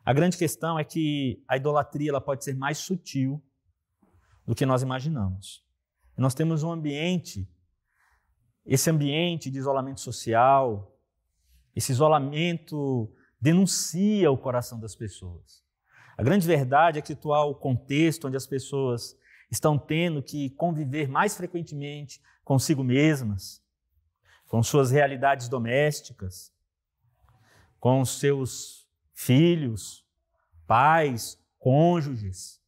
A grande questão é que a idolatria ela pode ser mais sutil do que nós imaginamos. Nós temos um ambiente, esse ambiente de isolamento social, esse isolamento denuncia o coração das pessoas. A grande verdade é que o atual contexto onde as pessoas estão tendo que conviver mais frequentemente consigo mesmas, com suas realidades domésticas, com seus filhos, pais, cônjuges.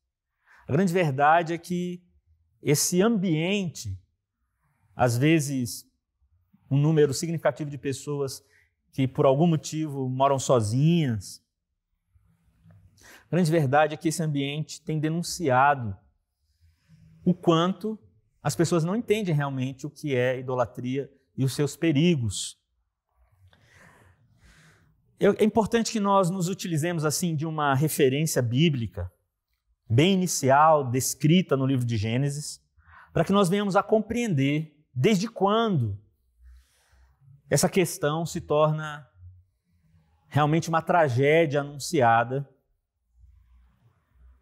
A grande verdade é que esse ambiente, às vezes, um número significativo de pessoas que por algum motivo moram sozinhas, a grande verdade é que esse ambiente tem denunciado o quanto as pessoas não entendem realmente o que é idolatria e os seus perigos. É importante que nós nos utilizemos assim de uma referência bíblica bem inicial, descrita no livro de Gênesis, para que nós venhamos a compreender desde quando essa questão se torna realmente uma tragédia anunciada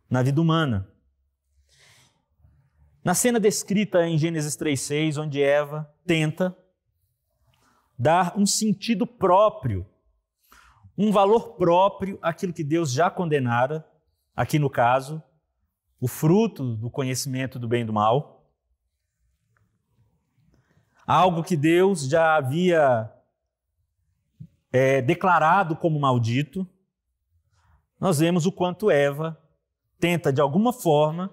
na vida humana. Na cena descrita em Gênesis 3:6, onde Eva tenta dar um sentido próprio, um valor próprio àquilo que Deus já condenara, aqui no caso, o fruto do conhecimento do bem e do mal, algo que Deus já havia declarado como maldito. Nós vemos o quanto Eva tenta, de alguma forma,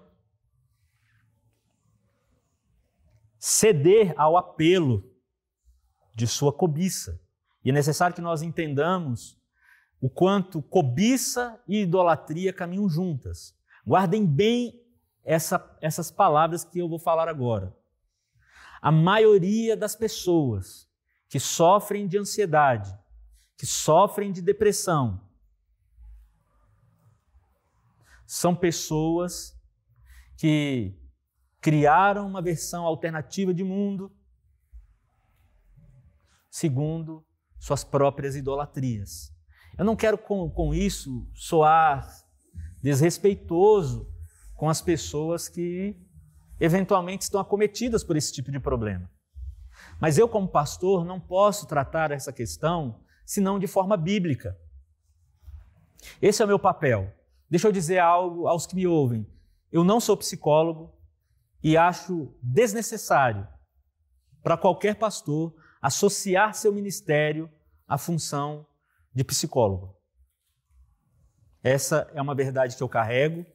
ceder ao apelo de sua cobiça. E é necessário que nós entendamos o quanto cobiça e idolatria caminham juntas. Guardem bem essas palavras que eu vou falar agora. A maioria das pessoas que sofrem de ansiedade, que sofrem de depressão, são pessoas que criaram uma versão alternativa de mundo segundo suas próprias idolatrias. Eu não quero com isso soar desrespeitoso com as pessoas que eventualmente estão acometidas por esse tipo de problema. Mas eu, como pastor, não posso tratar essa questão senão de forma bíblica. Esse é o meu papel. Deixa eu dizer algo aos que me ouvem. Eu não sou psicólogo e acho desnecessário para qualquer pastor associar seu ministério à função de psicólogo. Essa é uma verdade que eu carrego,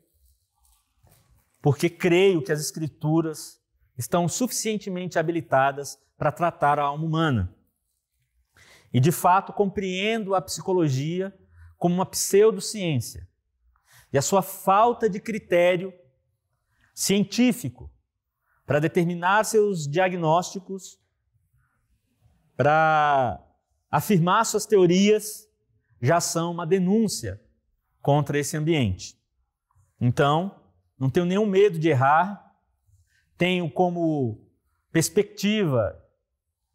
porque creio que as Escrituras estão suficientemente habilitadas para tratar a alma humana. E, de fato, compreendo a psicologia como uma pseudociência e a sua falta de critério científico para determinar seus diagnósticos, para afirmar suas teorias, já são uma denúncia contra esse ambiente. Então, não tenho nenhum medo de errar, tenho como perspectiva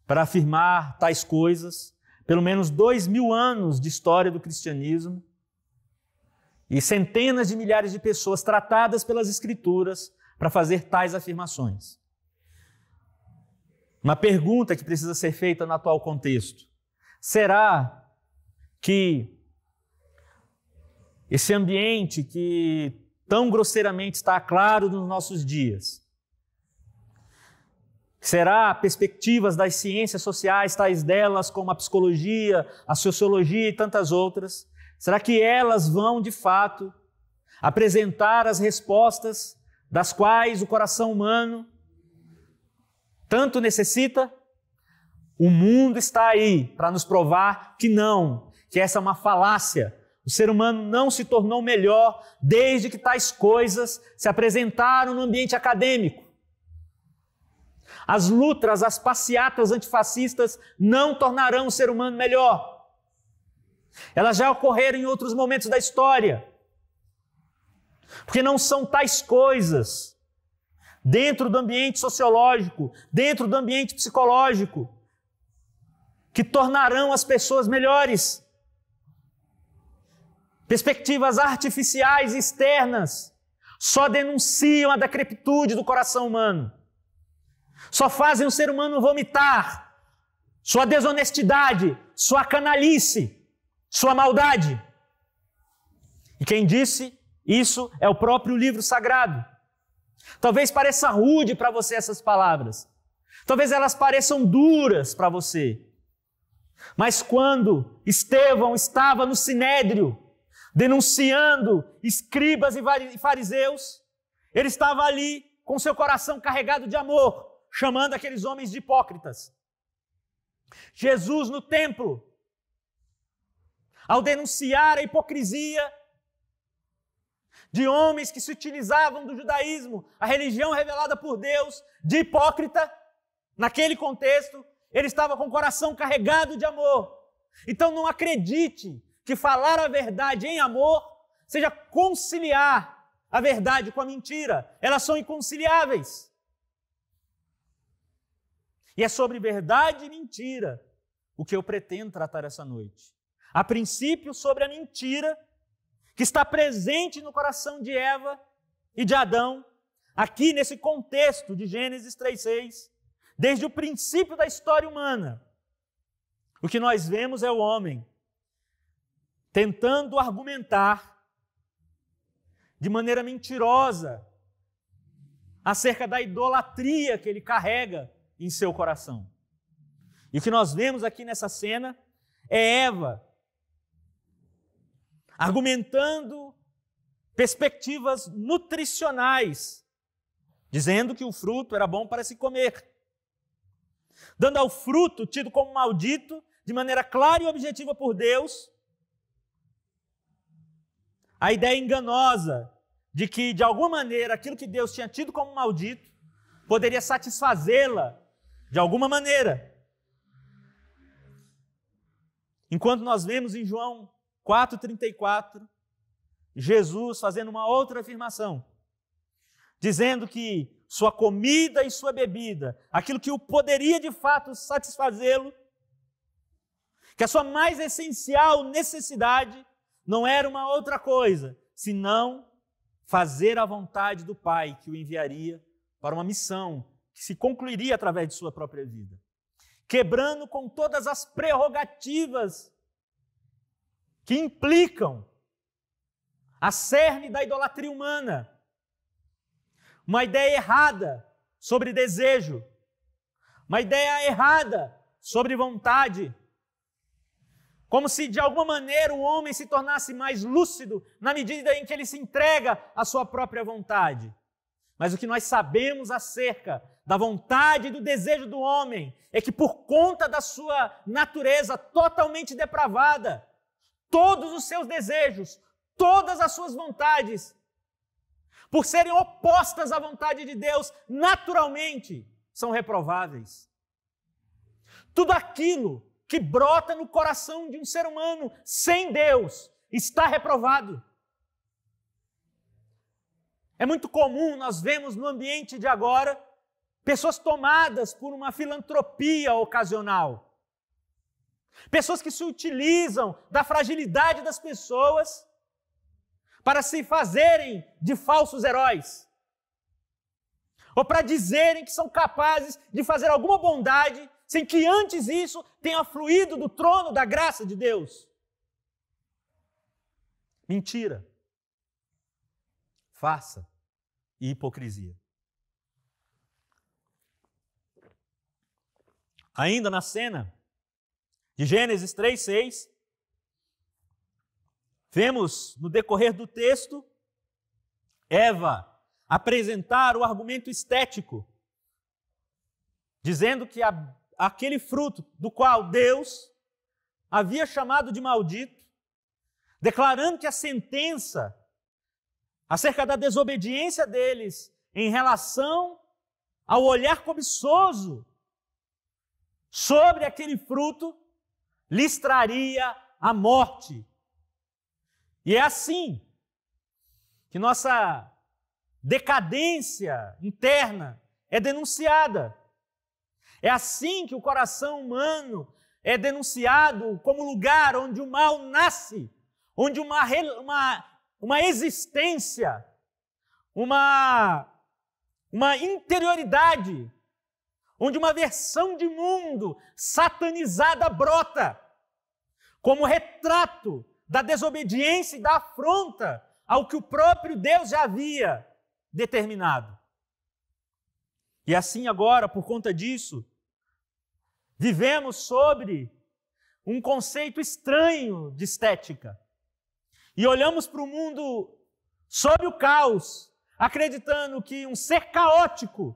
para afirmar tais coisas pelo menos 2000 anos de história do cristianismo e centenas de milhares de pessoas tratadas pelas Escrituras para fazer tais afirmações. Uma pergunta que precisa ser feita no atual contexto: será que esse ambiente que tão grosseiramente está claro nos nossos dias, será perspectivas das ciências sociais, tais delas como a psicologia, a sociologia e tantas outras, será que elas vão, de fato, apresentar as respostas das quais o coração humano tanto necessita? O mundo está aí para nos provar que não, que essa é uma falácia. O ser humano não se tornou melhor desde que tais coisas se apresentaram no ambiente acadêmico. As lutas, as passeatas antifascistas não tornarão o ser humano melhor. Elas já ocorreram em outros momentos da história. Porque não são tais coisas dentro do ambiente sociológico, dentro do ambiente psicológico, que tornarão as pessoas melhores. perspectivas artificiais externas só denunciam a decrepitude do coração humano, só fazem o ser humano vomitar sua desonestidade, sua canalice, sua maldade. E quem disse isso é o próprio livro sagrado. Talvez pareça rude para você essas palavras, talvez elas pareçam duras para você, mas quando Estevão estava no Sinédrio, denunciando escribas e fariseus, ele estava ali com seu coração carregado de amor, chamando aqueles homens de hipócritas. Jesus no templo, ao denunciar a hipocrisia de homens que se utilizavam do judaísmo, a religião revelada por Deus, de hipócrita, naquele contexto, ele estava com o coração carregado de amor. Então não acredite que falar a verdade em amor seja conciliar a verdade com a mentira. Elas são inconciliáveis. E é sobre verdade e mentira o que eu pretendo tratar essa noite. A princípio, sobre a mentira que está presente no coração de Eva e de Adão, aqui nesse contexto de Gênesis 3:6, desde o princípio da história humana. O que nós vemos é o homem tentando argumentar de maneira mentirosa acerca da idolatria que ele carrega em seu coração. E o que nós vemos aqui nessa cena é Eva argumentando perspectivas nutricionais, dizendo que o fruto era bom para se comer, dando ao fruto, tido como maldito, de maneira clara e objetiva por Deus, a ideia enganosa de que, de alguma maneira, aquilo que Deus tinha tido como maldito poderia satisfazê-la de alguma maneira. Enquanto nós vemos em João 4,34, Jesus fazendo uma outra afirmação, dizendo que sua comida e sua bebida, aquilo que o poderia de fato satisfazê-lo, que a sua mais essencial necessidade não era uma outra coisa, senão fazer a vontade do Pai que o enviaria para uma missão que se concluiria através de sua própria vida, quebrando com todas as prerrogativas que implicam a cerne da idolatria humana, uma ideia errada sobre desejo, uma ideia errada sobre vontade, como se de alguma maneira o homem se tornasse mais lúcido na medida em que ele se entrega à sua própria vontade. Mas o que nós sabemos acerca da vontade e do desejo do homem é que, por conta da sua natureza totalmente depravada, todos os seus desejos, todas as suas vontades, por serem opostas à vontade de Deus, naturalmente são reprováveis. Tudo aquilo que brota no coração de um ser humano sem Deus está reprovado. É muito comum nós vemos no ambiente de agora pessoas tomadas por uma filantropia ocasional. Pessoas que se utilizam da fragilidade das pessoas para se fazerem de falsos heróis, ou para dizerem que são capazes de fazer alguma bondade sem que antes isso tenha fluído do trono da graça de Deus. Mentira, farsa e hipocrisia. Ainda na cena de Gênesis 3:6, vemos no decorrer do texto Eva apresentar o argumento estético, dizendo que aquele fruto do qual Deus havia chamado de maldito, declarando que a sentença acerca da desobediência deles em relação ao olhar cobiçoso sobre aquele fruto lhes traria a morte. E é assim que nossa decadência interna é denunciada. É assim que o coração humano é denunciado como lugar onde o mal nasce, onde uma existência, uma interioridade, onde uma versão de mundo satanizada brota, como retrato da desobediência e da afronta ao que o próprio Deus já havia determinado. E assim agora, por conta disso, vivemos sobre um conceito estranho de estética. E olhamos para o mundo sob o caos, acreditando que um ser caótico,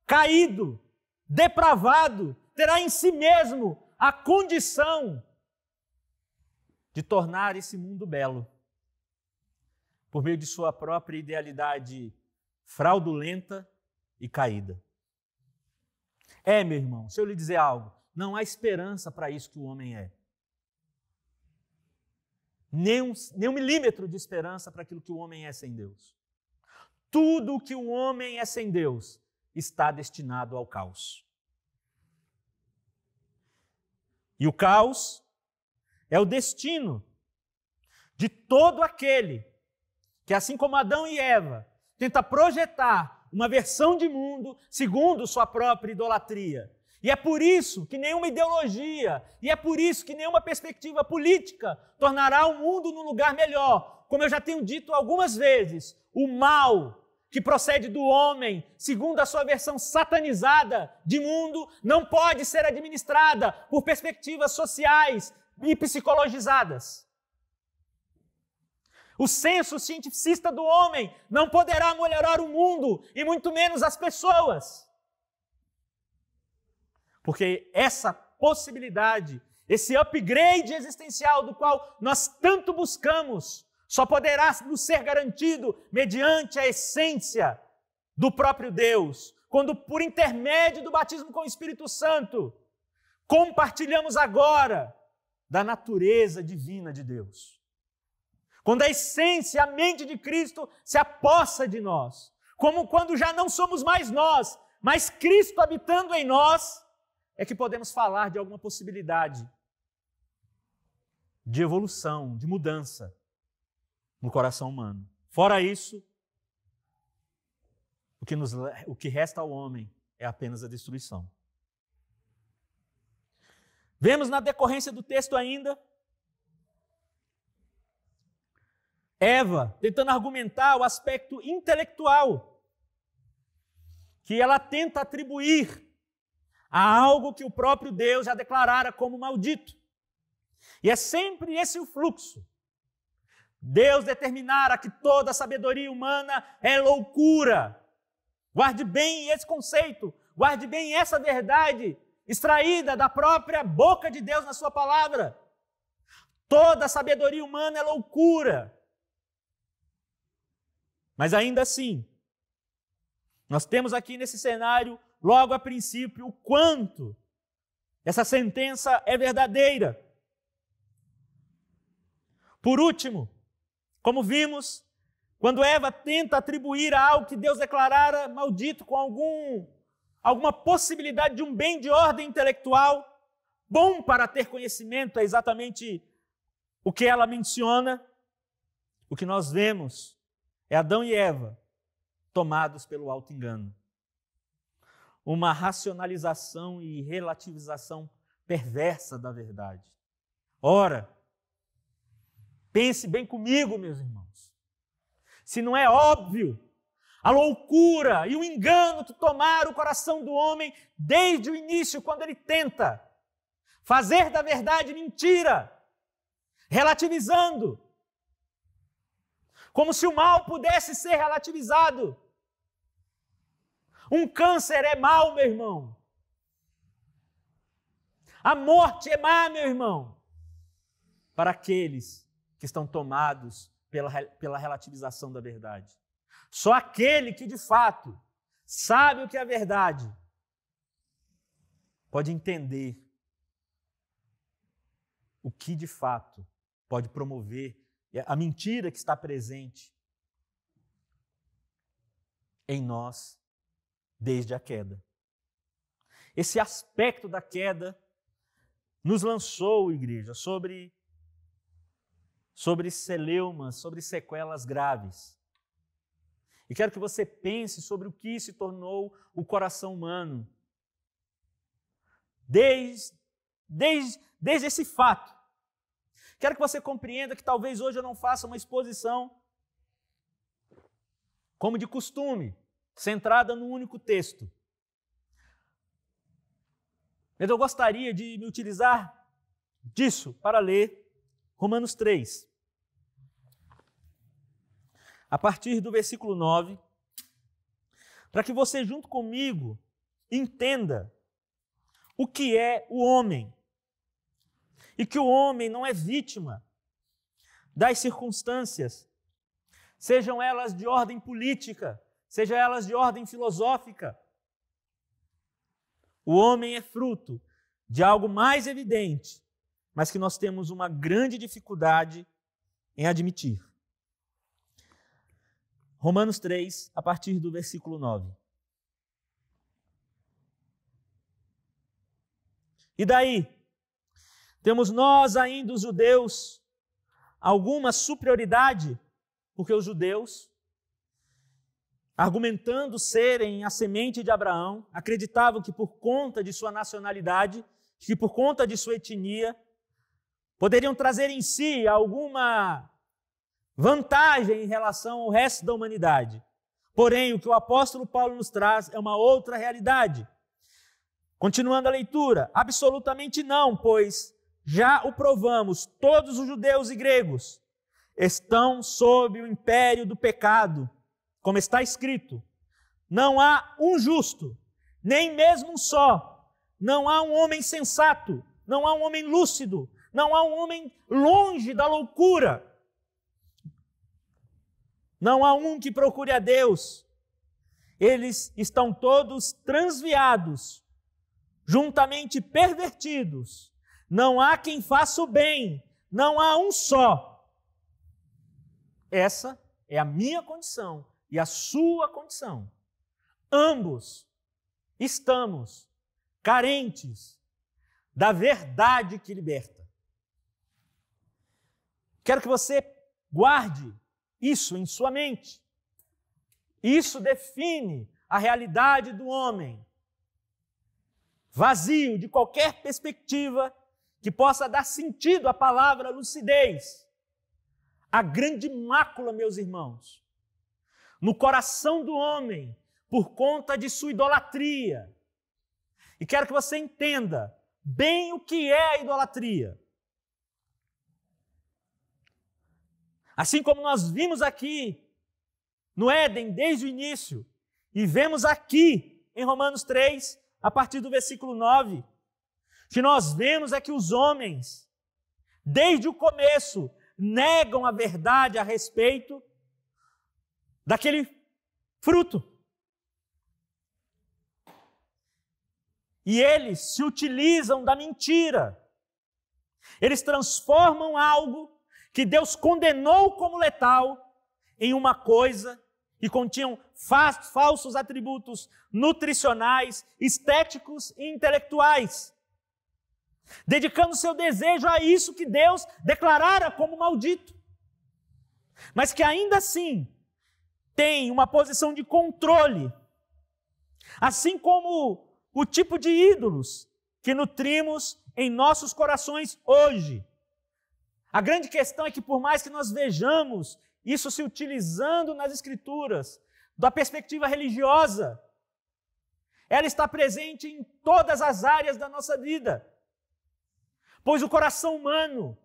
caído, depravado, terá em si mesmo a condição de tornar esse mundo belo, por meio de sua própria idealidade fraudulenta e caída. Meu irmão, se eu lhe dizer algo, não há esperança para isso que o homem é. Nem um milímetro de esperança para aquilo que o homem é sem Deus. Tudo o que o homem é sem Deus está destinado ao caos. E o caos é o destino de todo aquele que, assim como Adão e Eva, tenta projetar uma versão de mundo segundo sua própria idolatria. E é por isso que nenhuma ideologia, e é por isso que nenhuma perspectiva política tornará o mundo num lugar melhor. Como eu já tenho dito algumas vezes, o mal que procede do homem, segundo a sua versão satanizada de mundo, não pode ser administrada por perspectivas sociais e psicologizadas. O senso cientificista do homem não poderá melhorar o mundo e muito menos as pessoas. Porque essa possibilidade, esse upgrade existencial do qual nós tanto buscamos, só poderá nos ser garantido mediante a essência do próprio Deus, quando por intermédio do batismo com o Espírito Santo, compartilhamos agora da natureza divina de Deus. Quando a essência, a mente de Cristo se apossa de nós, como quando já não somos mais nós, mas Cristo habitando em nós, é que podemos falar de alguma possibilidade de evolução, de mudança no coração humano. Fora isso, o que resta ao homem é apenas a destruição. Vemos na decorrência do texto ainda Eva tentando argumentar o aspecto intelectual que ela tenta atribuir a algo que o próprio Deus já declarara como maldito. E é sempre esse o fluxo. Deus determinara que toda a sabedoria humana é loucura. Guarde bem esse conceito, guarde bem essa verdade extraída da própria boca de Deus na sua palavra. Toda a sabedoria humana é loucura. Mas ainda assim, nós temos aqui nesse cenário, logo a princípio, o quanto essa sentença é verdadeira. Por último, como vimos, quando Eva tenta atribuir a algo que Deus declarara maldito com alguma possibilidade de um bem de ordem intelectual, bom para ter conhecimento, é exatamente o que ela menciona. O que nós vemos é Adão e Eva tomados pelo auto-engano. Uma racionalização e relativização perversa da verdade. Ora, pense bem comigo, meus irmãos. Se não é óbvio a loucura e o engano que tomaram o coração do homem desde o início, quando ele tenta fazer da verdade mentira, relativizando, como se o mal pudesse ser relativizado. Um câncer é mal, meu irmão. A morte é má, meu irmão, para aqueles que estão tomados pela relativização da verdade. Só aquele que, de fato, sabe o que é a verdade, pode entender o que, de fato, pode promover a mentira que está presente em nós desde a queda. Esse aspecto da queda nos lançou, igreja, sobre sobre celeumas, sobre sequelas graves. E quero que você pense sobre o que se tornou o coração humano. Desde esse fato. Quero que você compreenda que talvez hoje eu não faça uma exposição como de costume, centrada num único texto. Mas eu gostaria de me utilizar disso para ler Romanos 3. A partir do versículo 9, para que você, junto comigo, entenda o que é o homem. E que o homem não é vítima das circunstâncias, sejam elas de ordem política, sejam elas de ordem filosófica. O homem é fruto de algo mais evidente, mas que nós temos uma grande dificuldade em admitir. Romanos 3, a partir do versículo 9. E daí? Temos nós ainda, os judeus, alguma superioridade, porque os judeus, argumentando serem a semente de Abraão, acreditavam que por conta de sua nacionalidade, que por conta de sua etnia, poderiam trazer em si alguma vantagem em relação ao resto da humanidade. Porém, o que o apóstolo Paulo nos traz é uma outra realidade. Continuando a leitura, absolutamente não, pois já o provamos, todos os judeus e gregos estão sob o império do pecado, como está escrito, não há um justo, nem mesmo um só, não há um homem sensato, não há um homem lúcido, não há um homem longe da loucura, não há um que procure a Deus, eles estão todos transviados, juntamente pervertidos, não há quem faça o bem, não há um só. Essa é a minha condição e a sua condição. Ambos estamos carentes da verdade que liberta. Quero que você guarde isso em sua mente. Isso define a realidade do homem, vazio de qualquer perspectiva que possa dar sentido à palavra lucidez. A grande mácula, meus irmãos, no coração do homem, por conta de sua idolatria. E quero que você entenda bem o que é a idolatria. Assim como nós vimos aqui no Éden desde o início, e vemos aqui em Romanos 3, a partir do versículo 9, que nós vemos é que os homens, desde o começo, negam a verdade a respeito daquele fruto. E eles se utilizam da mentira. Eles transformam algo que Deus condenou como letal em uma coisa que continham falsos atributos nutricionais, estéticos e intelectuais, dedicando seu desejo a isso que Deus declarara como maldito, mas que ainda assim tem uma posição de controle, assim como o tipo de ídolos que nutrimos em nossos corações hoje. A grande questão é que, por mais que nós vejamos isso se utilizando nas Escrituras, da perspectiva religiosa, ela está presente em todas as áreas da nossa vida. Pois o coração humano,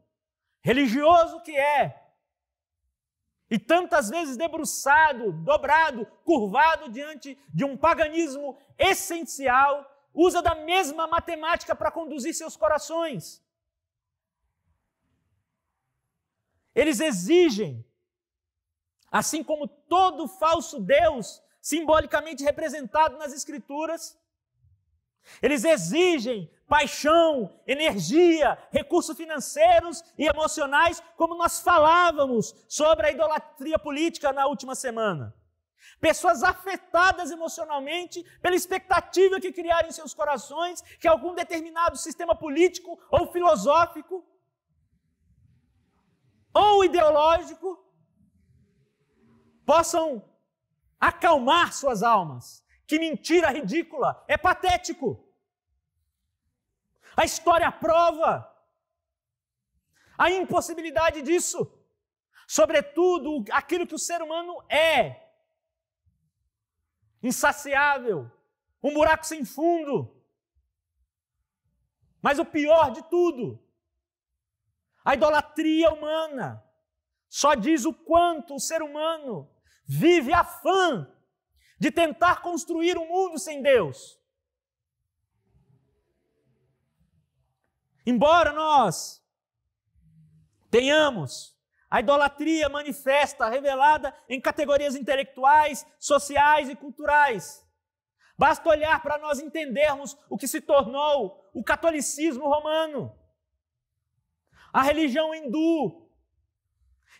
religioso que é, e tantas vezes debruçado, dobrado, curvado diante de um paganismo essencial, usa da mesma matemática para conduzir seus corações. Eles exigem, assim como todo falso Deus, simbolicamente representado nas Escrituras, eles exigem paixão, energia, recursos financeiros e emocionais, como nós falávamos sobre a idolatria política na última semana. Pessoas afetadas emocionalmente pela expectativa que criaram em seus corações que algum determinado sistema político ou filosófico ou ideológico possam acalmar suas almas. Que mentira ridícula, é patético. A história prova a impossibilidade disso. Sobretudo, aquilo que o ser humano é. Insaciável, um buraco sem fundo. Mas o pior de tudo, a idolatria humana só diz o quanto o ser humano vive afã de tentar construir um mundo sem Deus. Embora nós tenhamos a idolatria manifesta, revelada em categorias intelectuais, sociais e culturais, basta olhar para nós entendermos o que se tornou o catolicismo romano, a religião hindu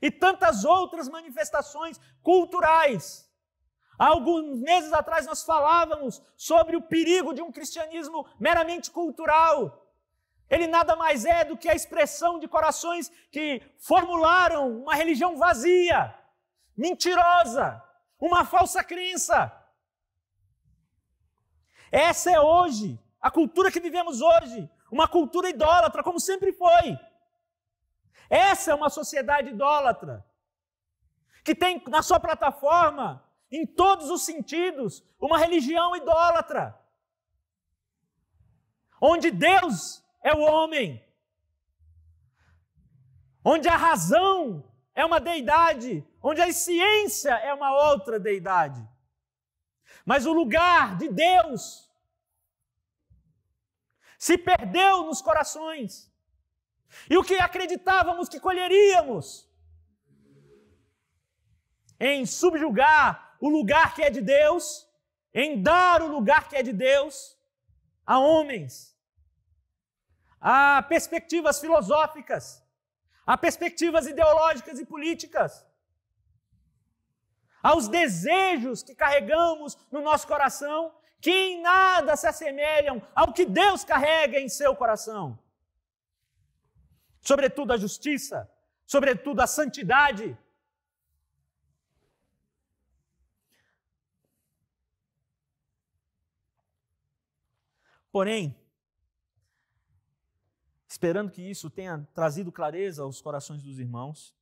e tantas outras manifestações culturais. Há alguns meses atrás nós falávamos sobre o perigo de um cristianismo meramente cultural. Ele nada mais é do que a expressão de corações que formularam uma religião vazia, mentirosa, uma falsa crença. Essa é hoje, a cultura que vivemos hoje, uma cultura idólatra, como sempre foi. Essa é uma sociedade idólatra, que tem na sua plataforma, em todos os sentidos, uma religião idólatra, onde Deus é o homem, onde a razão é uma deidade, onde a ciência é uma outra deidade. Mas o lugar de Deus se perdeu nos corações. E o que acreditávamos que colheríamos em subjugar o lugar que é de Deus, em dar o lugar que é de Deus a homens, a perspectivas filosóficas, a perspectivas ideológicas e políticas, aos desejos que carregamos no nosso coração, que em nada se assemelham ao que Deus carrega em seu coração. Sobretudo a justiça, sobretudo a santidade. Porém, esperando que isso tenha trazido clareza aos corações dos irmãos,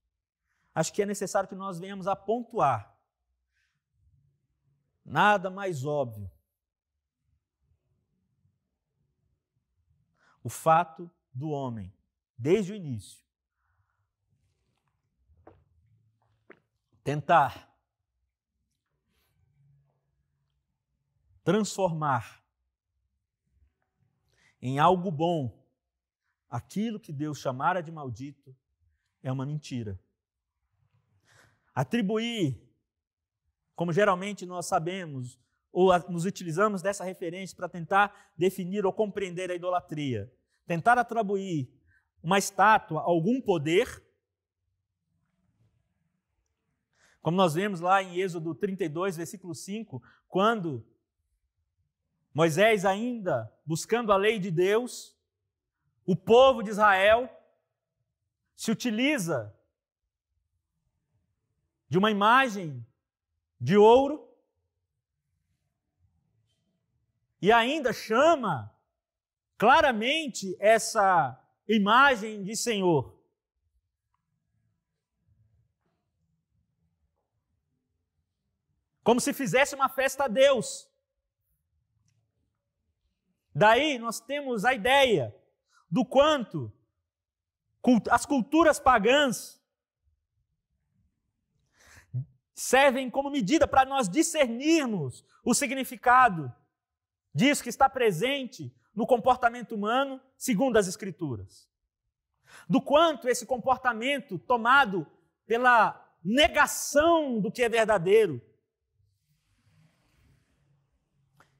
acho que é necessário que nós venhamos a pontuar nada mais óbvio o fato do homem, desde o início, tentar transformar em algo bom aquilo que Deus chamara de maldito é uma mentira. Atribuir, como geralmente nós sabemos, ou nos utilizamos dessa referência para tentar definir ou compreender a idolatria, tentar atribuir uma estátua a algum poder, como nós vemos lá em Êxodo 32, versículo 5, quando Moisés, ainda buscando a lei de Deus, o povo de Israel se utiliza de uma imagem de ouro e ainda chama claramente essa imagem de Senhor. Como se fizesse uma festa a Deus. Daí nós temos a ideia do quanto as culturas pagãs servem como medida para nós discernirmos o significado disso que está presente no comportamento humano, segundo as Escrituras. Do quanto esse comportamento tomado pela negação do que é verdadeiro.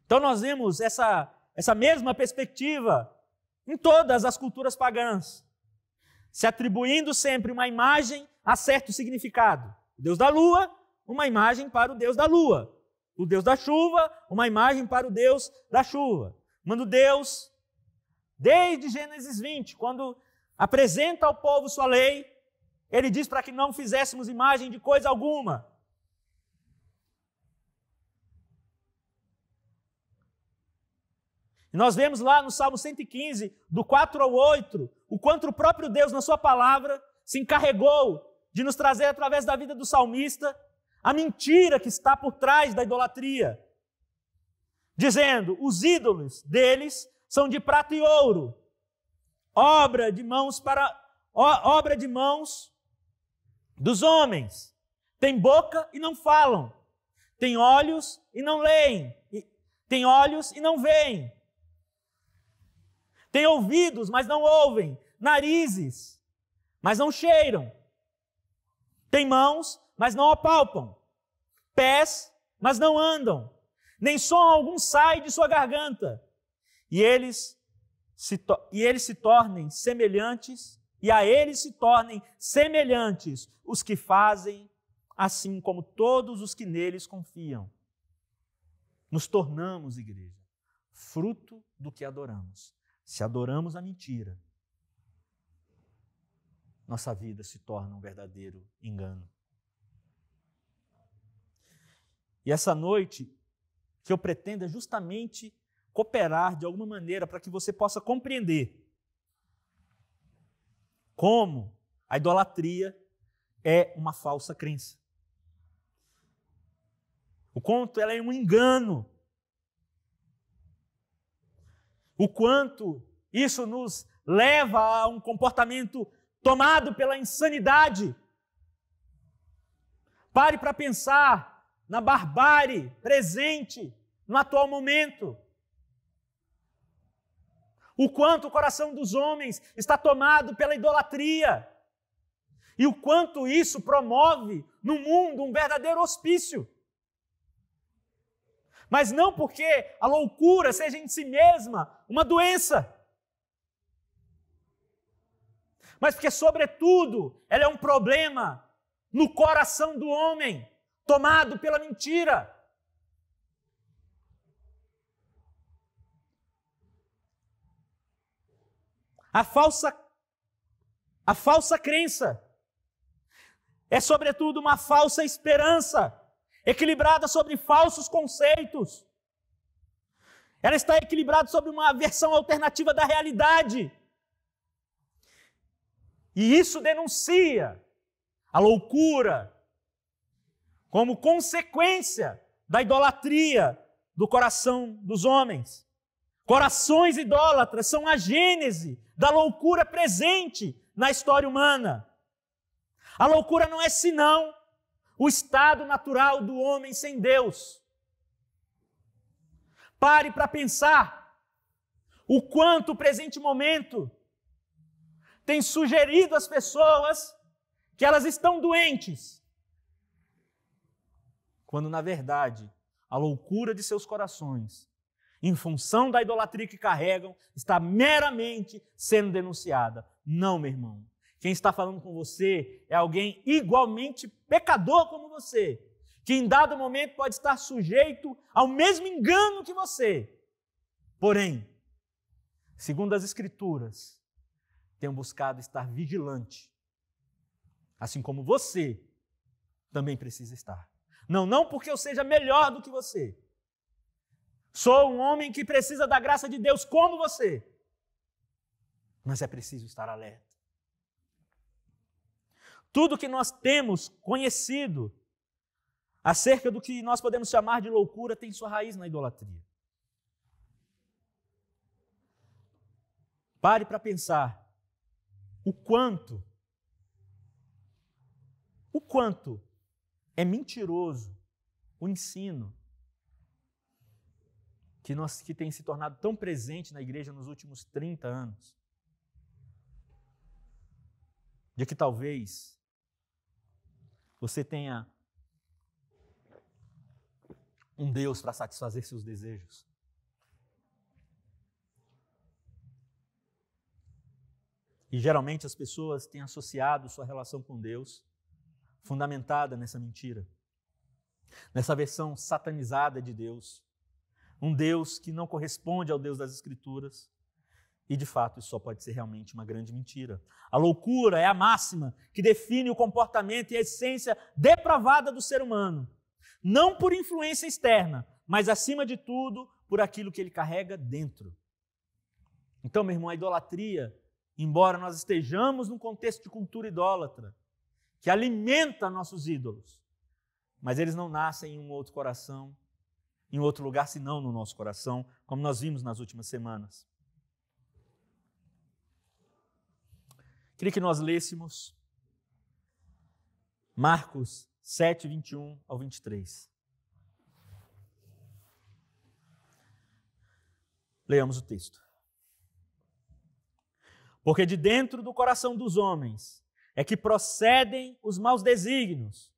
Então nós vemos essa mesma perspectiva em todas as culturas pagãs, se atribuindo sempre uma imagem a certo significado. O Deus da lua, uma imagem para o Deus da lua. O Deus da chuva, uma imagem para o Deus da chuva. Quando Deus, desde Gênesis 20, quando apresenta ao povo sua lei, ele diz para que não fizéssemos imagem de coisa alguma. E nós vemos lá no Salmo 115, do 4 ao 8, o quanto o próprio Deus, na sua palavra, se encarregou de nos trazer, através da vida do salmista, a mentira que está por trás da idolatria. Dizendo, os ídolos deles são de prata e ouro, obra de mãos dos homens. Tem boca e não falam, tem olhos e não leem, tem olhos e não veem. Tem ouvidos, mas não ouvem, narizes, mas não cheiram. Tem mãos, mas não apalpam, pés, mas não andam, nem som algum sai de sua garganta. E a eles se tornem semelhantes os que fazem assim como todos os que neles confiam. Nos tornamos, igreja, fruto do que adoramos. Se adoramos a mentira, nossa vida se torna um verdadeiro engano. E essa noite, o que eu pretendo é justamente cooperar de alguma maneira para que você possa compreender como a idolatria é uma falsa crença. O quanto ela é um engano. O quanto isso nos leva a um comportamento tomado pela insanidade. Pare para pensar na barbárie presente no atual momento. O quanto o coração dos homens está tomado pela idolatria. E o quanto isso promove no mundo um verdadeiro hospício. Mas não porque a loucura seja em si mesma uma doença, mas porque, sobretudo, ela é um problema no coração do homem, tomado pela mentira. A falsa crença é, sobretudo, uma falsa esperança, equilibrada sobre falsos conceitos. Ela está equilibrada sobre uma versão alternativa da realidade. E isso denuncia a loucura como consequência da idolatria do coração dos homens. Corações idólatras são a gênese da loucura presente na história humana. A loucura não é senão o estado natural do homem sem Deus. Pare para pensar o quanto o presente momento tem sugerido às pessoas que elas estão doentes, quando, na verdade, a loucura de seus corações, em função da idolatria que carregam, está meramente sendo denunciada. Não, meu irmão. Quem está falando com você é alguém igualmente pecador como você, que em dado momento pode estar sujeito ao mesmo engano que você. Porém, segundo as Escrituras, tenho buscado estar vigilante, assim como você também precisa estar. Não porque eu seja melhor do que você. Sou um homem que precisa da graça de Deus como você, mas é preciso estar alerta. Tudo que nós temos conhecido acerca do que nós podemos chamar de loucura tem sua raiz na idolatria. Pare para pensar o quanto é mentiroso o ensino que tem se tornado tão presente na igreja nos últimos 30 anos. De que talvez você tenha um Deus para satisfazer seus desejos. E geralmente as pessoas têm associado sua relação com Deus fundamentada nessa mentira, nessa versão satanizada de Deus, um Deus que não corresponde ao Deus das Escrituras E, de fato, isso só pode ser realmente uma grande mentira. A loucura é a máxima que define o comportamento e a essência depravada do ser humano. Não por influência externa, mas, acima de tudo, por aquilo que ele carrega dentro. Então, meu irmão, a idolatria, embora nós estejamos num contexto de cultura idólatra, que alimenta nossos ídolos, mas eles não nascem em um outro coração, em outro lugar, senão no nosso coração, como nós vimos nas últimas semanas. Queria que nós lêssemos Marcos 7, 21 ao 23. Leamos o texto. Porque de dentro do coração dos homens é que procedem os maus desígnios,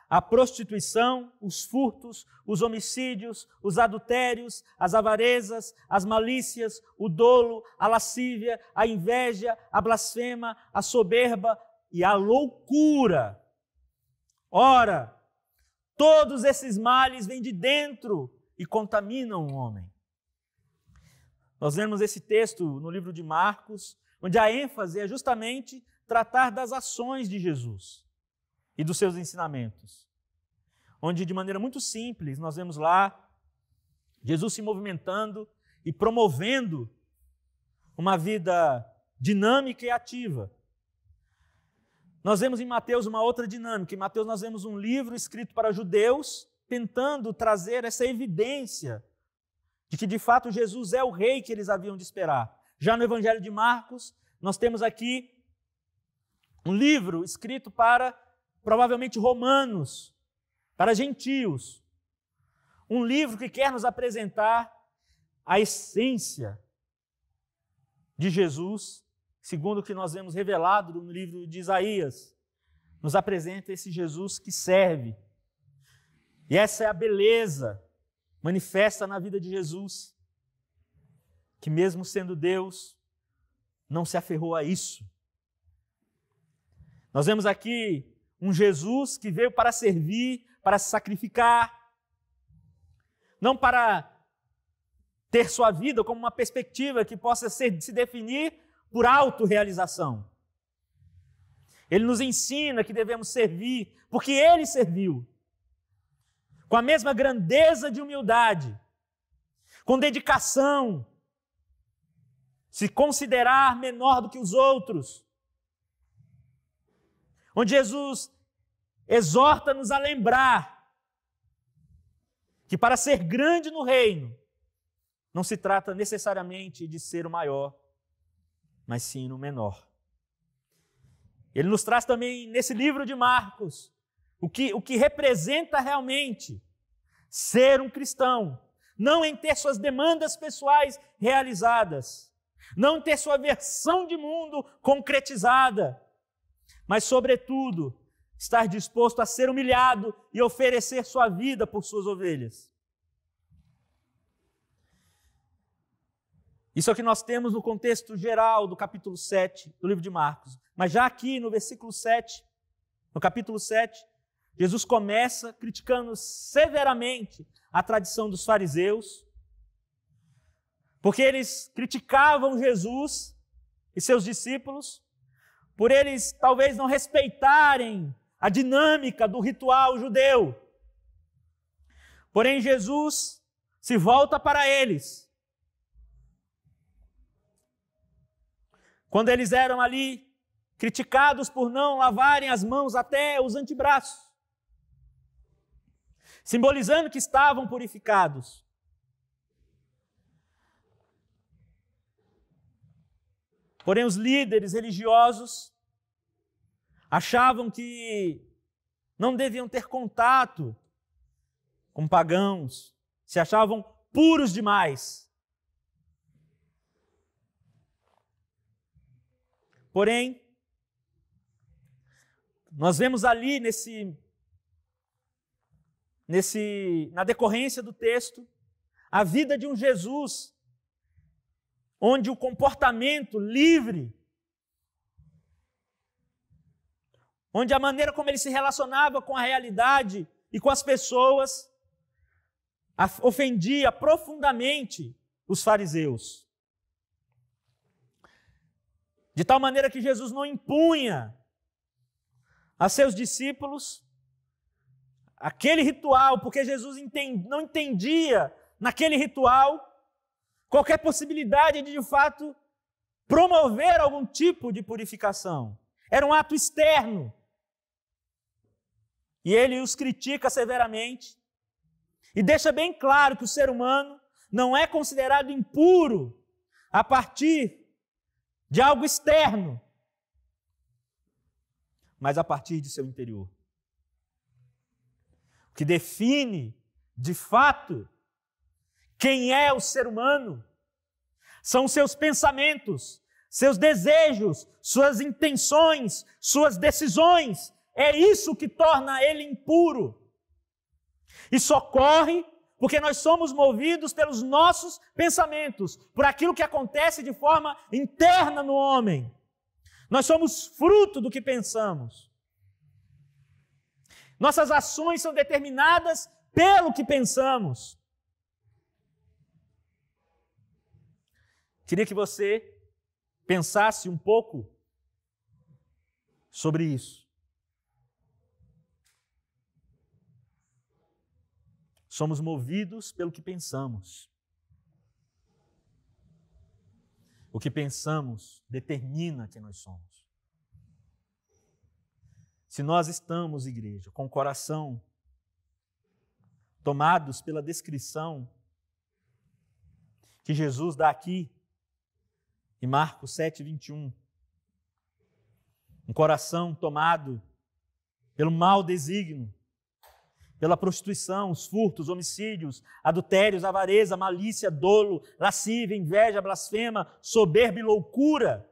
a prostituição, os furtos, os homicídios, os adultérios, as avarezas, as malícias, o dolo, a lascívia, a inveja, a blasfema, a soberba e a loucura. Ora, todos esses males vêm de dentro e contaminam o homem. Nós vemos esse texto no livro de Marcos, onde a ênfase é justamente tratar das ações de Jesus e dos seus ensinamentos, onde de maneira muito simples nós vemos lá Jesus se movimentando e promovendo uma vida dinâmica e ativa. Nós vemos em Mateus uma outra dinâmica. Em Mateus nós vemos um livro escrito para judeus tentando trazer essa evidência de que de fato Jesus é o rei que eles haviam de esperar. Já no Evangelho de Marcos nós temos aqui um livro escrito para provavelmente romanos, para gentios. Um livro que quer nos apresentar a essência de Jesus, segundo o que nós vemos revelado no livro de Isaías. Nos apresenta esse Jesus que serve. E essa é a beleza manifesta na vida de Jesus, que mesmo sendo Deus, não se aferrou a isso. Nós vemos aqui um Jesus que veio para servir, para se sacrificar, não para ter sua vida como uma perspectiva que possa se definir por autorrealização. Ele nos ensina que devemos servir, porque Ele serviu, com a mesma grandeza de humildade, com dedicação, se considerar menor do que os outros, onde Jesus exorta-nos a lembrar que para ser grande no reino, não se trata necessariamente de ser o maior, mas sim no menor. Ele nos traz também, nesse livro de Marcos, o que representa realmente ser um cristão, não em ter suas demandas pessoais realizadas, não ter sua versão de mundo concretizada, mas, sobretudo, estar disposto a ser humilhado e oferecer sua vida por suas ovelhas. Isso é o que nós temos no contexto geral do capítulo 7 do livro de Marcos. Mas já aqui no versículo 7, no capítulo 7, Jesus começa criticando severamente a tradição dos fariseus, porque eles criticavam Jesus e seus discípulos, por eles talvez não respeitarem a dinâmica do ritual judeu. Porém, Jesus se volta para eles. Quando eles eram ali criticados por não lavarem as mãos até os antebraços, simbolizando que estavam purificados. Porém, os líderes religiosos achavam que não deviam ter contato com pagãos, se achavam puros demais. Porém, nós vemos ali na decorrência do texto, a vida de um Jesus onde o comportamento livre, onde a maneira como ele se relacionava com a realidade e com as pessoas ofendia profundamente os fariseus. De tal maneira que Jesus não impunha a seus discípulos aquele ritual, porque Jesus não entendia naquele ritual qualquer possibilidade de fato, promover algum tipo de purificação. Era um ato externo. E ele os critica severamente e deixa bem claro que o ser humano não é considerado impuro a partir de algo externo, mas a partir de seu interior. O que define, de fato, quem é o ser humano são seus pensamentos, seus desejos, suas intenções, suas decisões. É isso que torna ele impuro. Isso ocorre porque nós somos movidos pelos nossos pensamentos, por aquilo que acontece de forma interna no homem. Nós somos fruto do que pensamos. Nossas ações são determinadas pelo que pensamos. Queria que você pensasse um pouco sobre isso. Somos movidos pelo que pensamos. O que pensamos determina quem nós somos. Se nós estamos, igreja, com o coração tomados pela descrição que Jesus dá aqui, em Marcos 7, 21, um coração tomado pelo mau desígnio, pela prostituição, os furtos, homicídios, adultérios, avareza, malícia, dolo, lascívia, inveja, blasfema, soberba e loucura.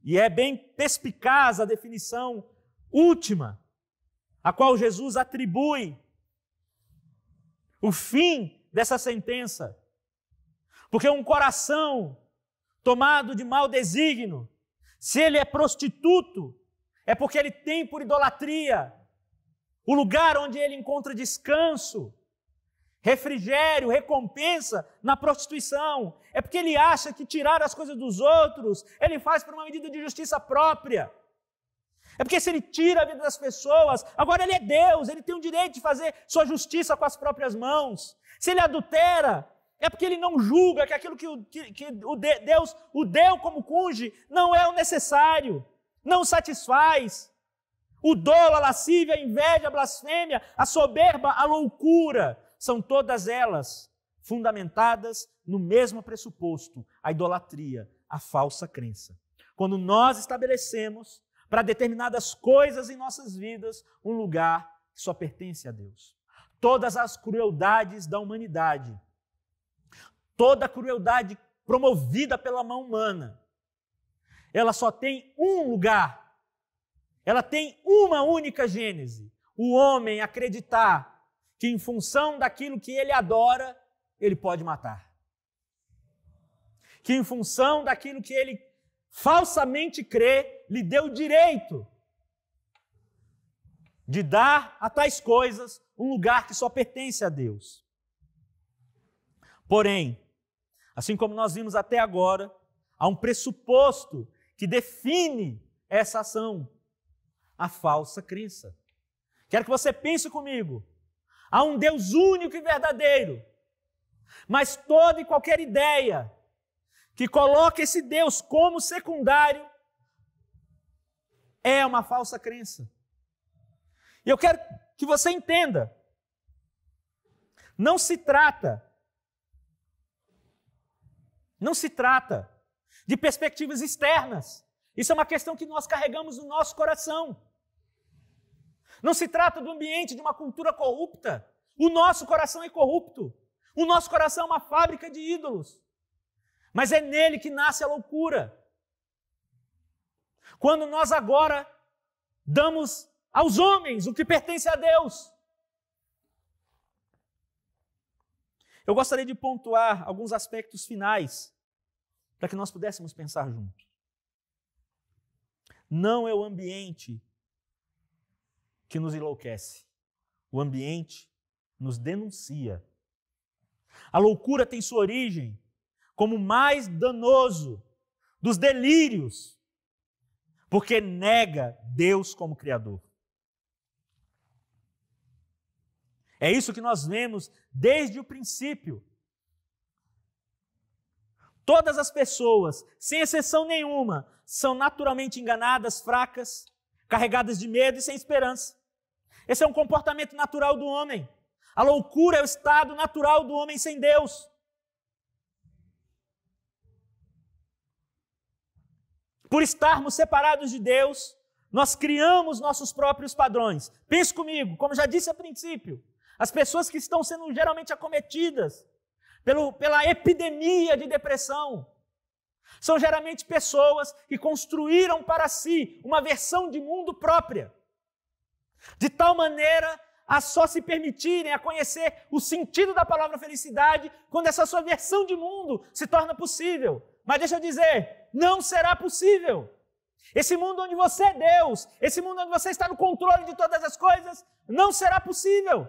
E é bem perspicaz a definição última, a qual Jesus atribui o fim dessa sentença. Porque um coração tomado de mau desígnio, se ele é prostituto, é porque ele tem por idolatria o lugar onde ele encontra descanso, refrigério, recompensa na prostituição. É porque ele acha que tirar as coisas dos outros, ele faz por uma medida de justiça própria. É porque se ele tira a vida das pessoas, agora ele é Deus, ele tem o direito de fazer sua justiça com as próprias mãos. Se ele adultera, é porque ele não julga que aquilo que Deus o deu como cônjuge não é o necessário, não o satisfaz. O dolo, a lascívia, a inveja, a blasfêmia, a soberba, a loucura, são todas elas fundamentadas no mesmo pressuposto, a idolatria, a falsa crença. Quando nós estabelecemos para determinadas coisas em nossas vidas um lugar que só pertence a Deus. Todas as crueldades da humanidade, toda a crueldade promovida pela mão humana, ela só tem um lugar. Ela tem uma única gênese: o homem acreditar que em função daquilo que ele adora, ele pode matar. Que em função daquilo que ele falsamente crê, lhe deu o direito de dar a tais coisas um lugar que só pertence a Deus. Porém, assim como nós vimos até agora, há um pressuposto que define essa ação: a falsa crença. Quero que você pense comigo. Há um Deus único e verdadeiro, mas toda e qualquer ideia que coloque esse Deus como secundário é uma falsa crença. E eu quero que você entenda, não se trata de perspectivas externas. Isso é uma questão que nós carregamos no nosso coração. Não se trata do ambiente de uma cultura corrupta. O nosso coração é corrupto. O nosso coração é uma fábrica de ídolos. Mas é nele que nasce a loucura. Quando nós agora damos aos homens o que pertence a Deus. Eu gostaria de pontuar alguns aspectos finais para que nós pudéssemos pensar juntos. Não é o ambiente que nos enlouquece. O ambiente nos denuncia. A loucura tem sua origem como o mais danoso dos delírios porque nega Deus como Criador. É isso que nós vemos desde o princípio. Todas as pessoas, sem exceção nenhuma, são naturalmente enganadas, fracas, carregadas de medo e sem esperança. Esse é um comportamento natural do homem. A loucura é o estado natural do homem sem Deus. Por estarmos separados de Deus, nós criamos nossos próprios padrões. Pense comigo, como já disse a princípio, as pessoas que estão sendo geralmente acometidas pela epidemia de depressão são geralmente pessoas que construíram para si uma versão de mundo própria, de tal maneira a só se permitirem a conhecer o sentido da palavra felicidade quando essa sua versão de mundo se torna possível. Mas deixa eu dizer, não será possível. Esse mundo onde você é Deus, esse mundo onde você está no controle de todas as coisas, não será possível.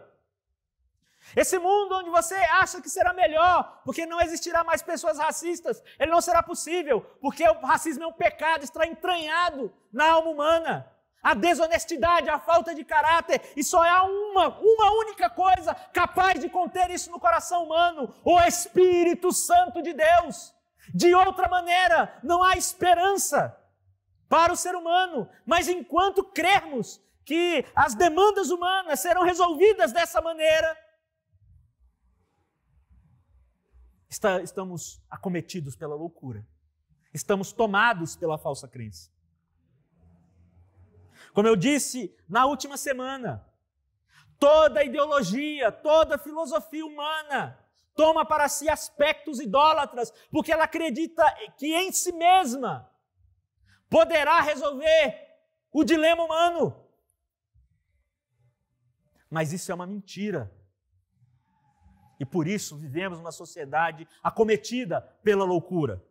Esse mundo onde você acha que será melhor, porque não existirá mais pessoas racistas, ele não será possível, porque o racismo é um pecado, está entranhado na alma humana. A desonestidade, a falta de caráter, e só há uma única coisa capaz de conter isso no coração humano: o Espírito Santo de Deus. De outra maneira, não há esperança para o ser humano, mas enquanto crermos que as demandas humanas serão resolvidas dessa maneira, estamos acometidos pela loucura, estamos tomados pela falsa crença. Como eu disse na última semana, toda ideologia, toda filosofia humana toma para si aspectos idólatras, porque ela acredita que em si mesma poderá resolver o dilema humano. Mas isso é uma mentira. E por isso vivemos numa sociedade acometida pela loucura.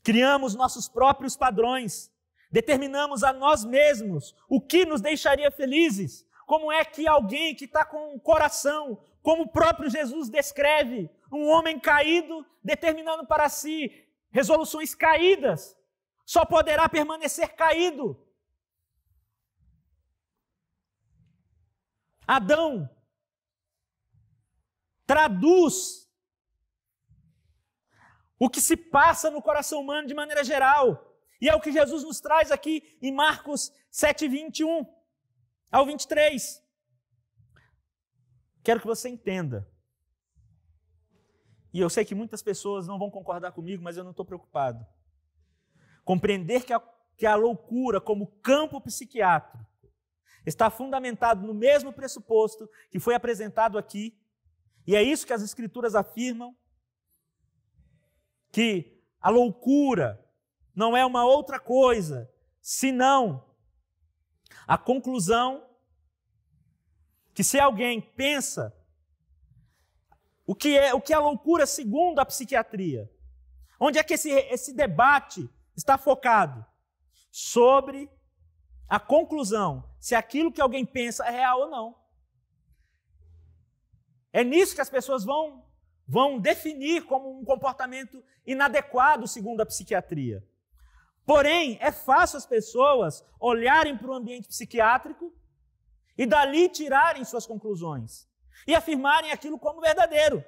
Criamos nossos próprios padrões, determinamos a nós mesmos o que nos deixaria felizes. Como é que alguém que está com um coração, como o próprio Jesus descreve, um homem caído, determinando para si resoluções caídas, só poderá permanecer caído? Adão traduz o que se passa no coração humano de maneira geral. E é o que Jesus nos traz aqui em Marcos 7, 21 ao 23. Quero que você entenda. E eu sei que muitas pessoas não vão concordar comigo, mas eu não estou preocupado. Compreender que a loucura como campo psiquiátrico está fundamentado no mesmo pressuposto que foi apresentado aqui, e é isso que as Escrituras afirmam, que a loucura não é uma outra coisa, senão a conclusão que se alguém pensa o que é a loucura segundo a psiquiatria, onde é que esse debate está focado? Sobre a conclusão se aquilo que alguém pensa é real ou não. É nisso que as pessoas vão definir como um comportamento inadequado segundo a psiquiatria. Porém, é fácil as pessoas olharem para o ambiente psiquiátrico e dali tirarem suas conclusões e afirmarem aquilo como verdadeiro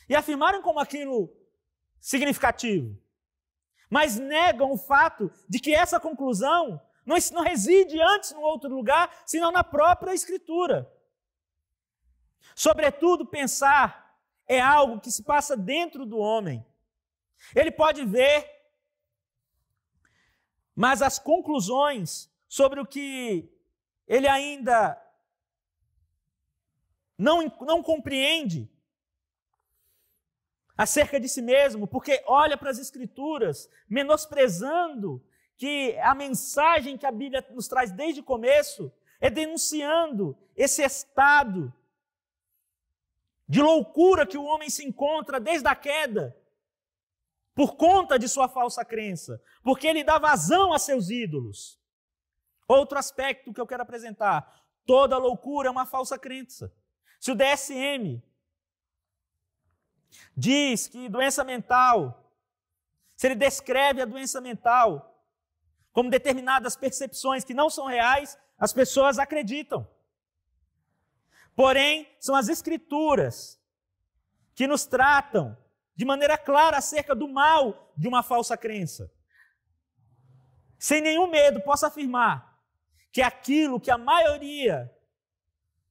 e afirmarem como aquilo significativo, mas negam o fato de que essa conclusão não reside antes em outro lugar, senão na própria Escritura. Sobretudo, pensar é algo que se passa dentro do homem. Ele pode ver, mas as conclusões sobre o que ele ainda não compreende acerca de si mesmo, porque olha para as Escrituras, menosprezando que a mensagem que a Bíblia nos traz desde o começo é denunciando esse estado de loucura que o homem se encontra desde a queda, por conta de sua falsa crença, porque ele dá vazão a seus ídolos. Outro aspecto que eu quero apresentar: toda loucura é uma falsa crença. Se o DSM diz que doença mental se ele descreve a doença mental como determinadas percepções que não são reais, as pessoas acreditam. Porém, são as Escrituras que nos tratam de maneira clara acerca do mal de uma falsa crença. Sem nenhum medo, posso afirmar que aquilo que a maioria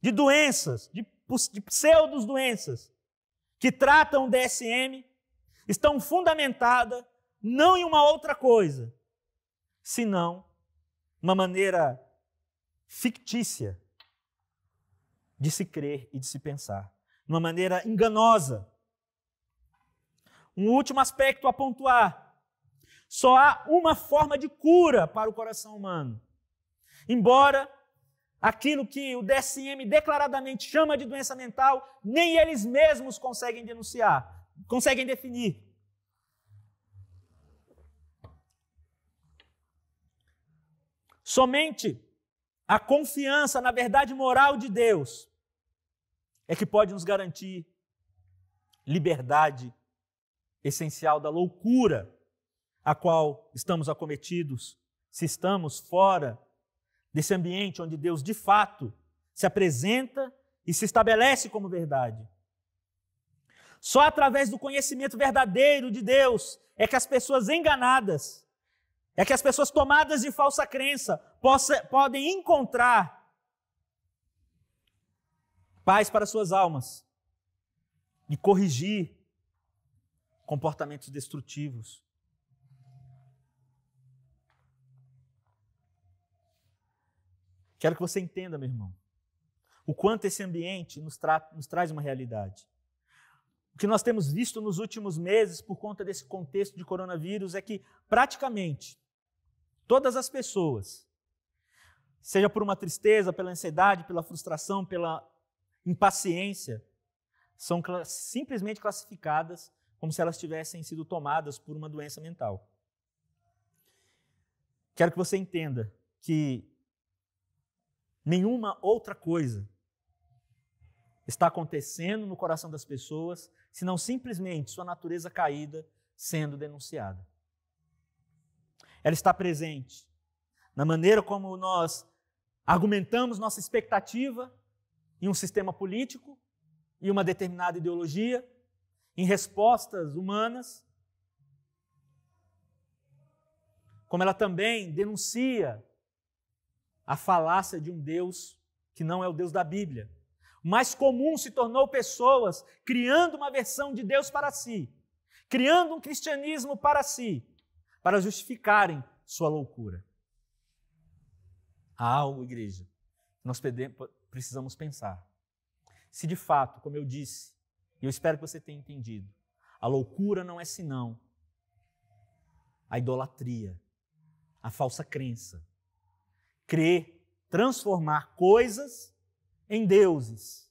de doenças, de pseudo-doenças, que tratam o DSM, estão fundamentadas não em uma outra coisa, senão uma maneira fictícia de se crer e de se pensar, uma maneira enganosa. Um último aspecto a pontuar: só há uma forma de cura para o coração humano. Embora aquilo que o DSM declaradamente chama de doença mental, nem eles mesmos conseguem denunciar, conseguem definir. Somente a confiança na verdade moral de Deus é que pode nos garantir liberdade essencial da loucura a qual estamos acometidos, se estamos fora desse ambiente onde Deus de fato se apresenta e se estabelece como verdade. Só através do conhecimento verdadeiro de Deus é que as pessoas enganadas, é que as pessoas tomadas de falsa crença podem encontrar paz para suas almas e corrigir comportamentos destrutivos. Quero que você entenda, meu irmão, o quanto esse ambiente nos traz uma realidade. O que nós temos visto nos últimos meses, por conta desse contexto de coronavírus, é que praticamente todas as pessoas, seja por uma tristeza, pela ansiedade, pela frustração, pela impaciência, são simplesmente classificadas como se elas tivessem sido tomadas por uma doença mental. Quero que você entenda que nenhuma outra coisa está acontecendo no coração das pessoas, senão simplesmente sua natureza caída sendo denunciada. Ela está presente na maneira como nós argumentamos nossa expectativa em um sistema político e uma determinada ideologia, em respostas humanas, como ela também denuncia a falácia de um Deus que não é o Deus da Bíblia. O mais comum se tornou pessoas criando uma versão de Deus para si, criando um cristianismo para si, para justificarem sua loucura. Há algo, igreja, que nós precisamos pensar. Se de fato, como eu disse, e eu espero que você tenha entendido, a loucura não é senão a idolatria, a falsa crença, crer, transformar coisas em deuses,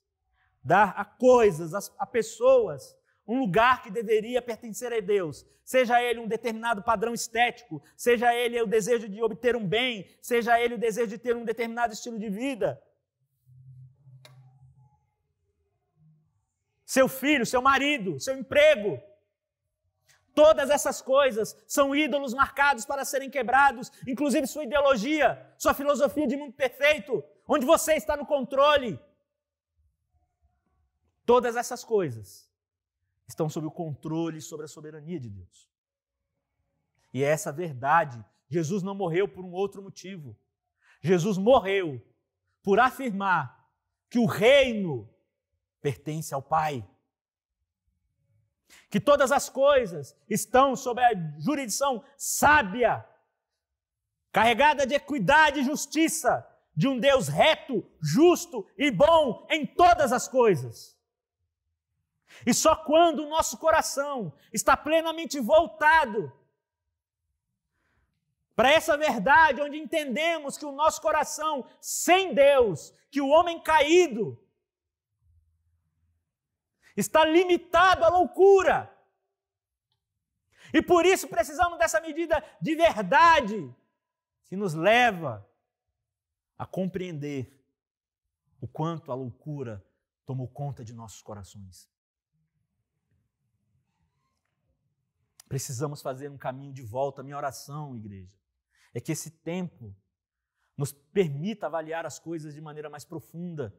dar a coisas, a pessoas, um lugar que deveria pertencer a Deus, seja ele um determinado padrão estético, seja ele o desejo de obter um bem, seja ele o desejo de ter um determinado estilo de vida. Seu filho, seu marido, seu emprego. Todas essas coisas são ídolos marcados para serem quebrados, inclusive sua ideologia, sua filosofia de mundo perfeito, onde você está no controle. Todas essas coisas estão sob o controle e sobre a soberania de Deus. E é essa verdade. Jesus não morreu por um outro motivo. Jesus morreu por afirmar que o reino pertence ao Pai. Que todas as coisas estão sob a jurisdição sábia, carregada de equidade e justiça, de um Deus reto, justo e bom em todas as coisas. E só quando o nosso coração está plenamente voltado para essa verdade, onde entendemos que o nosso coração sem Deus, que o homem caído, está limitado à loucura. E por isso precisamos dessa medida de verdade que nos leva a compreender o quanto a loucura tomou conta de nossos corações. Precisamos fazer um caminho de volta. Minha oração, igreja, é que esse tempo nos permita avaliar as coisas de maneira mais profunda,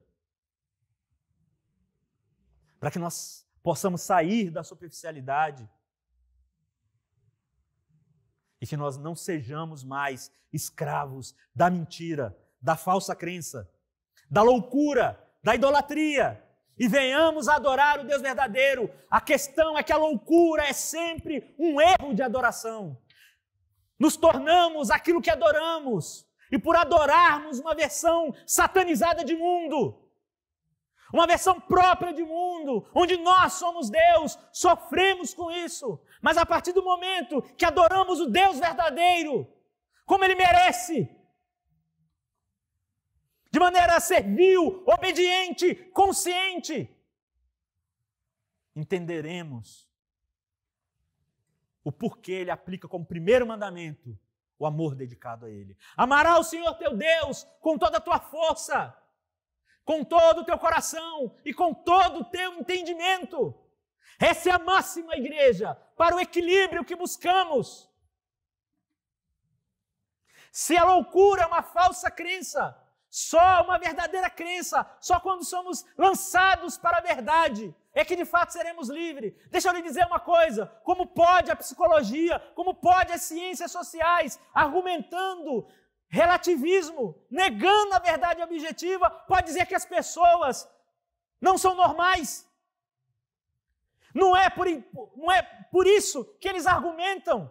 para que nós possamos sair da superficialidade e que nós não sejamos mais escravos da mentira, da falsa crença, da loucura, da idolatria, e venhamos adorar o Deus verdadeiro. A questão é que a loucura é sempre um erro de adoração. Nos tornamos aquilo que adoramos, e por adorarmos uma versão satanizada de mundo, uma versão própria de mundo, onde nós somos Deus, sofremos com isso. Mas a partir do momento que adoramos o Deus verdadeiro, como Ele merece, de maneira servil, obediente, consciente, entenderemos o porquê Ele aplica como primeiro mandamento o amor dedicado a Ele. Amarás o Senhor teu Deus com toda a tua força, com todo o teu coração e com todo o teu entendimento. Essa é a máxima, igreja, para o equilíbrio que buscamos. Se a loucura é uma falsa crença, só uma verdadeira crença, só quando somos lançados para a verdade, é que de fato seremos livres. Deixa eu lhe dizer uma coisa: como pode a psicologia, como pode as ciências sociais, argumentando relativismo, negando a verdade objetiva, pode dizer que as pessoas não são normais? Não é por isso que eles argumentam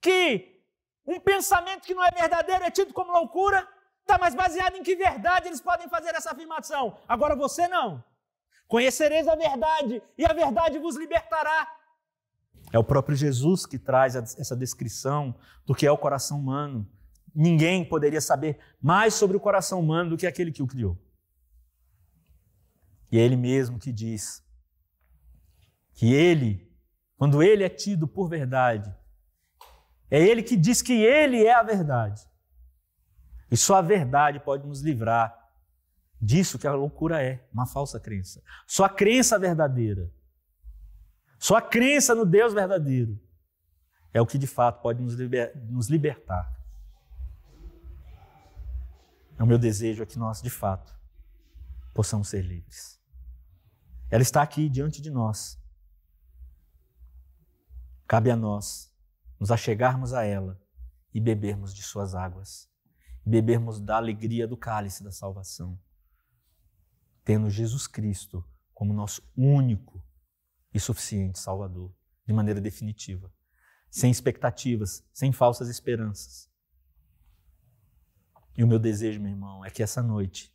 que um pensamento que não é verdadeiro é tido como loucura. Tá, mas baseado em que verdade eles podem fazer essa afirmação? Agora você não. Conhecereis a verdade e a verdade vos libertará. É o próprio Jesus que traz essa descrição do que é o coração humano. Ninguém poderia saber mais sobre o coração humano do que aquele que o criou. E é Ele mesmo que diz que Ele, quando Ele é tido por verdade, é Ele que diz que Ele é a verdade. E só a verdade pode nos livrar disso que a loucura é, uma falsa crença. Só a crença verdadeira, só a crença no Deus verdadeiro é o que de fato pode nos libertar. É o meu desejo é que nós, de fato, possamos ser livres. Ela está aqui diante de nós. Cabe a nós nos achegarmos a ela e bebermos de suas águas, bebermos da alegria do cálice da salvação, tendo Jesus Cristo como nosso único e suficiente Salvador, de maneira definitiva, sem expectativas, sem falsas esperanças. E o meu desejo, meu irmão, é que essa noite,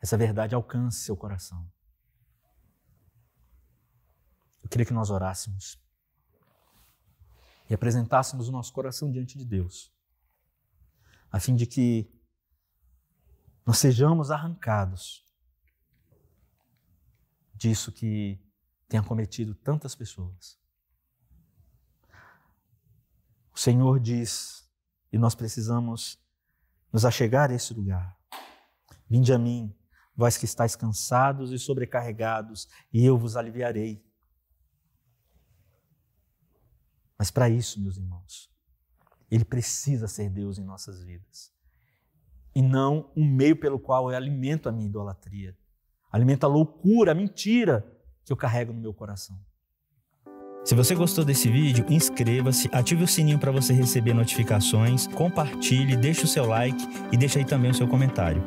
essa verdade alcance seu coração. Eu queria que nós orássemos e apresentássemos o nosso coração diante de Deus, a fim de que nós sejamos arrancados disso que tem acometido tantas pessoas. O Senhor diz, e nós precisamos nos achegar a esse lugar: vinde a mim, vós que estáis cansados e sobrecarregados, e eu vos aliviarei. Mas para isso, meus irmãos, Ele precisa ser Deus em nossas vidas. E não um meio pelo qual eu alimento a minha idolatria, alimento a loucura, a mentira que eu carrego no meu coração. Se você gostou desse vídeo, inscreva-se, ative o sininho para você receber notificações, compartilhe, deixe o seu like e deixe aí também o seu comentário.